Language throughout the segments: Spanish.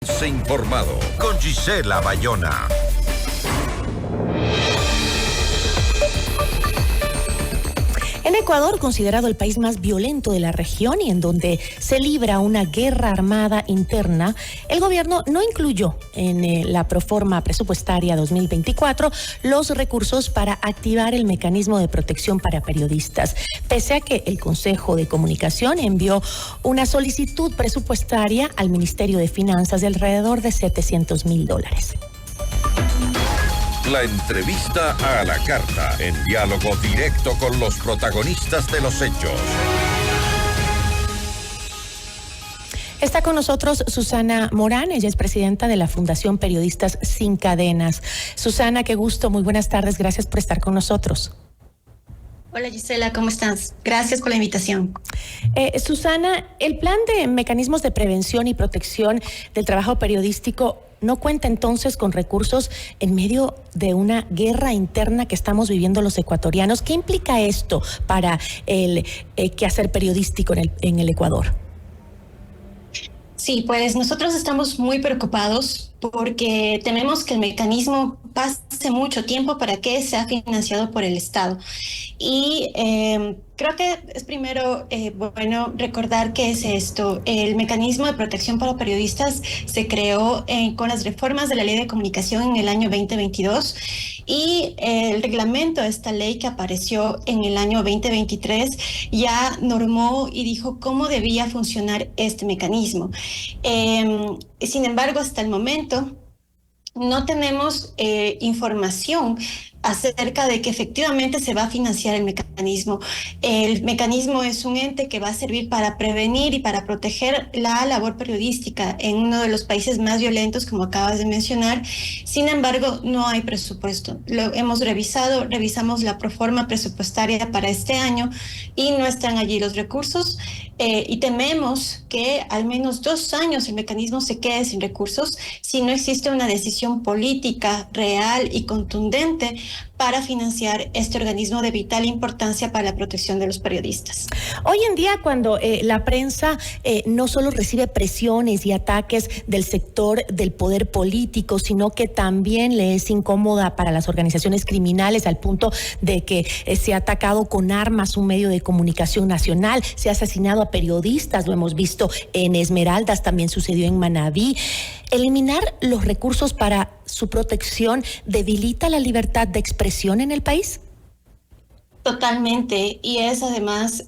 Manténganse informados con Gisela Bayona. En Ecuador, considerado el país más violento de la región y en donde se libra una guerra armada interna, el gobierno no incluyó en la proforma presupuestaria 2024 los recursos para activar el mecanismo de protección para periodistas, pese a que el Consejo de Comunicación envió una solicitud presupuestaria al Ministerio de Finanzas de alrededor de $700,000. La entrevista a la carta, en diálogo directo con los protagonistas de los hechos. Está con nosotros Susana Morán, ella es presidenta de la Fundación Periodistas Sin Cadenas. Susana, qué gusto, muy buenas tardes, gracias por estar con nosotros. Hola Gisela, ¿cómo estás? Gracias por la invitación. Susana, el plan de mecanismos de prevención y protección del trabajo periodístico no cuenta entonces con recursos en medio de una guerra interna que estamos viviendo los ecuatorianos. ¿Qué implica esto para el quehacer periodístico en el Ecuador? Sí, pues nosotros estamos muy preocupados porque tememos que el mecanismo pase mucho tiempo para que sea financiado por el Estado. Y creo que es primero bueno recordar qué es esto. El mecanismo de protección para periodistas se creó con las reformas de la Ley de Comunicación en el año 2022 y el reglamento de esta ley que apareció en el año 2023 ya normó y dijo cómo debía funcionar este mecanismo. Sin embargo, hasta el momento no tenemos información acerca de que efectivamente se va a financiar el mecanismo. El mecanismo es un ente que va a servir para prevenir y para proteger la labor periodística en uno de los países más violentos, como acabas de mencionar. Sin embargo, no hay presupuesto. Lo hemos revisamos la proforma presupuestaria para este año y no están allí los recursos. Y tememos que al menos 2 años el mecanismo se quede sin recursos si no existe una decisión política real y contundente para financiar este organismo de vital importancia para la protección de los periodistas. Hoy en día, cuando la prensa no solo recibe presiones y ataques del sector del poder político, sino que también le es incómoda para las organizaciones criminales al punto de que se ha atacado con armas un medio de comunicación nacional, se ha asesinado a periodistas, lo hemos visto en Esmeraldas, también sucedió en Manabí. ¿Eliminar los recursos para su protección debilita la libertad de expresión en el país? Totalmente, y es además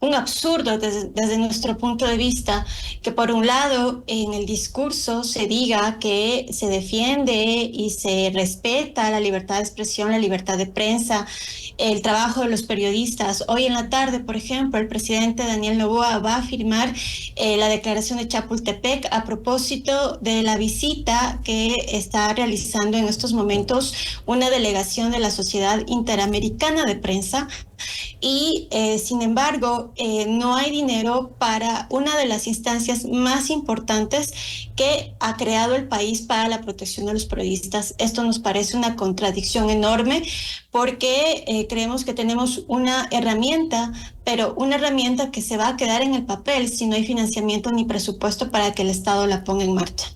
un absurdo desde nuestro punto de vista que por un lado en el discurso se diga que se defiende y se respeta la libertad de expresión, la libertad de prensa, el trabajo de los periodistas. Hoy en la tarde, por ejemplo, el presidente Daniel Noboa va a firmar la declaración de Chapultepec a propósito de la visita que está realizando en estos momentos una delegación de la Sociedad Interamericana de Prensa. Y sin embargo, no hay dinero para una de las instancias más importantes que ha creado el país para la protección de los periodistas. Esto nos parece una contradicción enorme porque creemos que tenemos una herramienta, pero una herramienta que se va a quedar en el papel si no hay financiamiento ni presupuesto para que el Estado la ponga en marcha.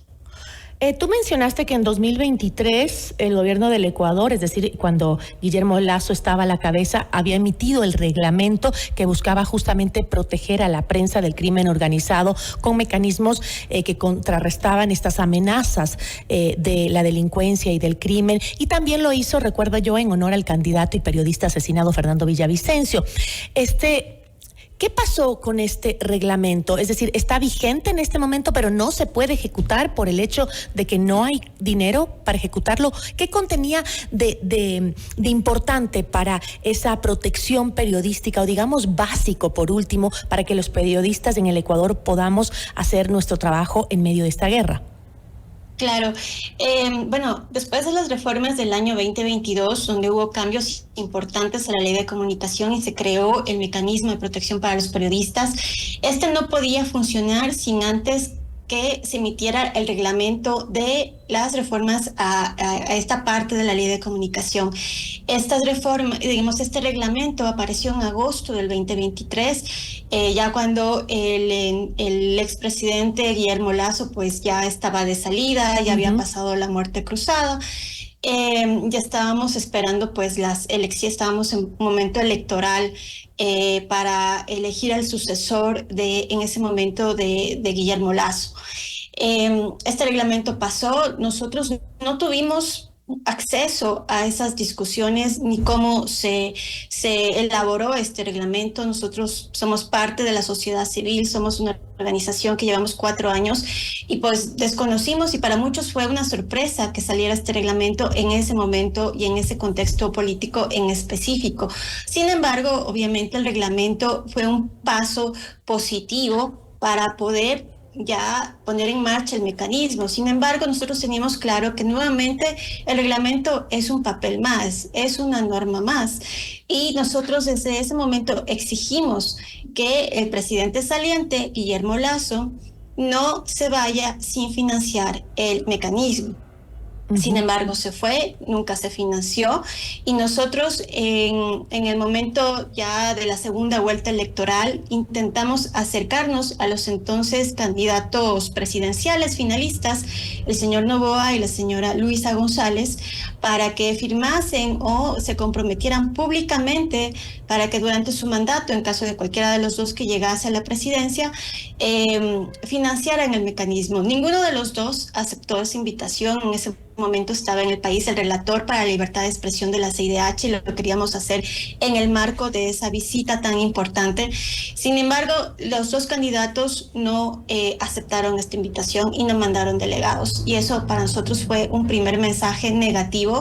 Tú mencionaste que en 2023 el gobierno del Ecuador, es decir, cuando Guillermo Lasso estaba a la cabeza, había emitido el reglamento que buscaba justamente proteger a la prensa del crimen organizado con mecanismos que contrarrestaban estas amenazas de la delincuencia y del crimen. Y también lo hizo, recuerdo yo, en honor al candidato y periodista asesinado Fernando Villavicencio. ¿Qué pasó con este reglamento? Es decir, está vigente en este momento, pero no se puede ejecutar por el hecho de que no hay dinero para ejecutarlo. ¿Qué contenía de importante para esa protección periodística o digamos básico, por último, para que los periodistas en el Ecuador podamos hacer nuestro trabajo en medio de esta guerra? Claro, bueno, después de las reformas del año 2022, donde hubo cambios importantes a la Ley de Comunicación y se creó el mecanismo de protección para los periodistas, este no podía funcionar sin antes que se emitiera el reglamento de las reformas a esta parte de la ley de comunicación. Estas reformas, digamos, este reglamento apareció en agosto del 2023, ya cuando el expresidente Guillermo Lasso pues ya estaba de salida, ya había pasado la muerte cruzada. Ya estábamos esperando pues las elecciones, estábamos en un momento electoral para elegir al sucesor en ese momento de Guillermo Lasso. Este reglamento pasó, nosotros no tuvimos acceso a esas discusiones ni cómo se elaboró este reglamento. Nosotros somos parte de la sociedad civil, somos una organización que llevamos 4 años y pues desconocimos, y para muchos fue una sorpresa que saliera este reglamento en ese momento y en ese contexto político en específico. Sin embargo, obviamente el reglamento fue un paso positivo para poder ya poner en marcha el mecanismo. Sin embargo, nosotros teníamos claro que nuevamente el reglamento es un papel más, es una norma más. Y nosotros desde ese momento exigimos que el presidente saliente, Guillermo Lasso, no se vaya sin financiar el mecanismo. Sin embargo, se fue, nunca se financió, y nosotros en el momento ya de la segunda vuelta electoral intentamos acercarnos a los entonces candidatos presidenciales finalistas, el señor Noboa y la señora Luisa González, para que firmasen o se comprometieran públicamente para que durante su mandato, en caso de cualquiera de los dos que llegase a la presidencia, financiaran el mecanismo. Ninguno de los dos aceptó esa invitación. En ese momento estaba en el país el relator para la libertad de expresión de la CIDH y lo queríamos hacer en el marco de esa visita tan importante. Sin embargo, los dos candidatos no aceptaron esta invitación y no mandaron delegados, y eso para nosotros fue un primer mensaje negativo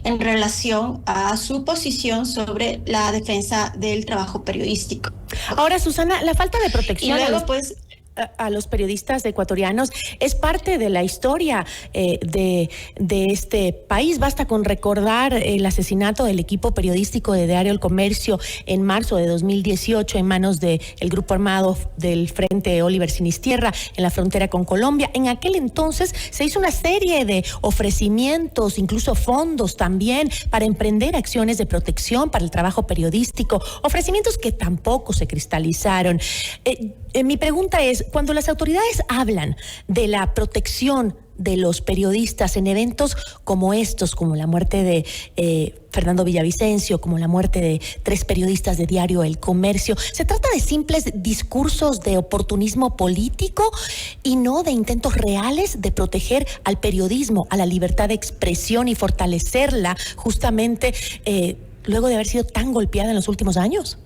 en relación a su posición sobre la defensa del trabajo periodístico. Ahora, Susana, la falta de protección y luego, pues, a los periodistas ecuatorianos es parte de la historia de este país. Basta con recordar el asesinato del equipo periodístico de Diario El Comercio en marzo de 2018 en manos del grupo armado del Frente Oliver Sinistierra en la frontera con Colombia. En aquel entonces se hizo una serie de ofrecimientos, incluso fondos también, para emprender acciones de protección para el trabajo periodístico, ofrecimientos que tampoco se cristalizaron. Mi pregunta es, cuando las autoridades hablan de la protección de los periodistas en eventos como estos, como la muerte de Fernando Villavicencio, como la muerte de 3 periodistas de Diario El Comercio, ¿se trata de simples discursos de oportunismo político y no de intentos reales de proteger al periodismo, a la libertad de expresión y fortalecerla justamente luego de haber sido tan golpeada en los últimos años?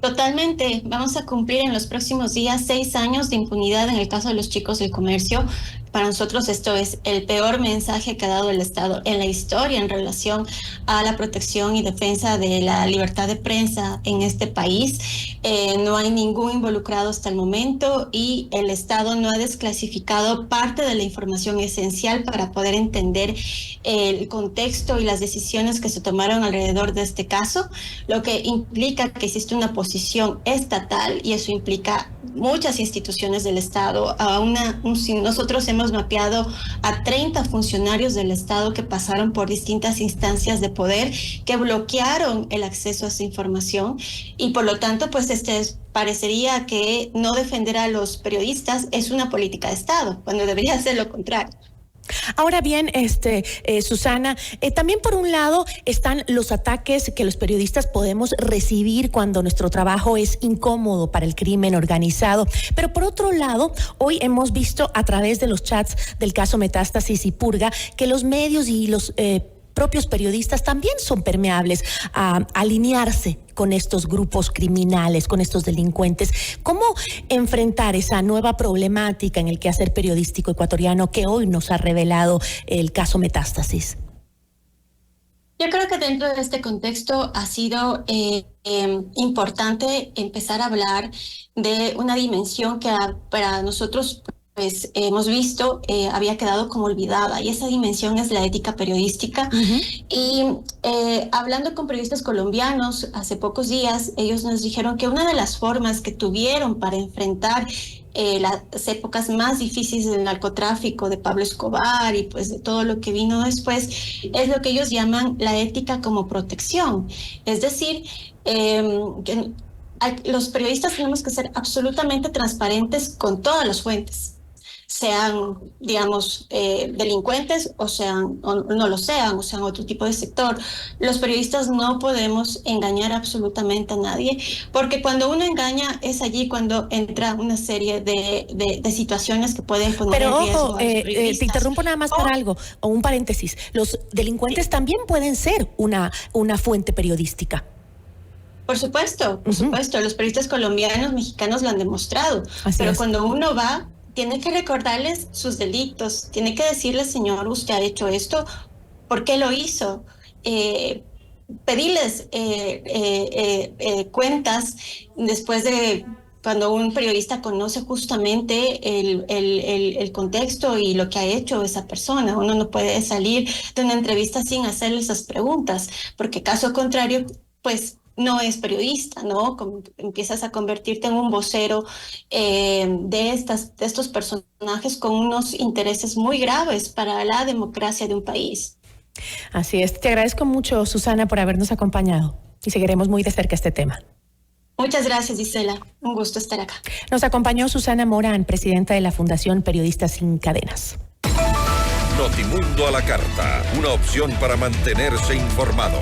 Totalmente. Vamos a cumplir en los próximos días 6 años de impunidad en el caso de los chicos del comercio. Para nosotros esto es el peor mensaje que ha dado el Estado en la historia en relación a la protección y defensa de la libertad de prensa en este país. No hay ningún involucrado hasta el momento y el Estado no ha desclasificado parte de la información esencial para poder entender el contexto y las decisiones que se tomaron alrededor de este caso, lo que implica que existe una posición estatal y eso implica muchas instituciones del Estado. Nosotros hemos mapeado a 30 funcionarios del Estado que pasaron por distintas instancias de poder que bloquearon el acceso a esa información y por lo tanto pues parecería que no defender a los periodistas es una política de Estado, cuando debería ser lo contrario. Ahora bien, Susana, también por un lado están los ataques que los periodistas podemos recibir cuando nuestro trabajo es incómodo para el crimen organizado, pero por otro lado, hoy hemos visto a través de los chats del caso Metástasis y Purga que los medios y los propios periodistas también son permeables a alinearse con estos grupos criminales, con estos delincuentes. ¿Cómo enfrentar esa nueva problemática en el quehacer periodístico ecuatoriano que hoy nos ha revelado el caso Metástasis? Yo creo que dentro de este contexto ha sido importante empezar a hablar de una dimensión que para nosotros pues hemos visto había quedado como olvidada, y esa dimensión es la ética periodística. Y hablando con periodistas colombianos hace pocos días, ellos nos dijeron que una de las formas que tuvieron para enfrentar las épocas más difíciles del narcotráfico, de Pablo Escobar y pues de todo lo que vino después, es lo que ellos llaman la ética como protección. Es decir, que los periodistas tenemos que ser absolutamente transparentes con todas las fuentes, sean, digamos, delincuentes o no lo sean, o sean otro tipo de sector. Los periodistas no podemos engañar absolutamente a nadie, porque cuando uno engaña es allí cuando entra una serie de situaciones que pueden poner Pero en riesgo ojo, a los periodistas. te interrumpo nada más para algo, o un paréntesis. Los delincuentes también pueden ser una fuente periodística. Por supuesto, los periodistas colombianos, mexicanos lo han demostrado, pero cuando uno va, tiene que recordarles sus delitos, tiene que decirles, señor, usted ha hecho esto, ¿por qué lo hizo? Pedirles cuentas después de cuando un periodista conoce justamente el contexto y lo que ha hecho esa persona. Uno no puede salir de una entrevista sin hacerle esas preguntas, porque caso contrario, pues no es periodista, ¿no? Como empiezas a convertirte en un vocero de estos personajes con unos intereses muy graves para la democracia de un país. Así es. Te agradezco mucho, Susana, por habernos acompañado y seguiremos muy de cerca este tema. Muchas gracias, Gisela. Un gusto estar acá. Nos acompañó Susana Morán, presidenta de la Fundación Periodistas Sin Cadenas. Notimundo a la carta, una opción para mantenerse informado.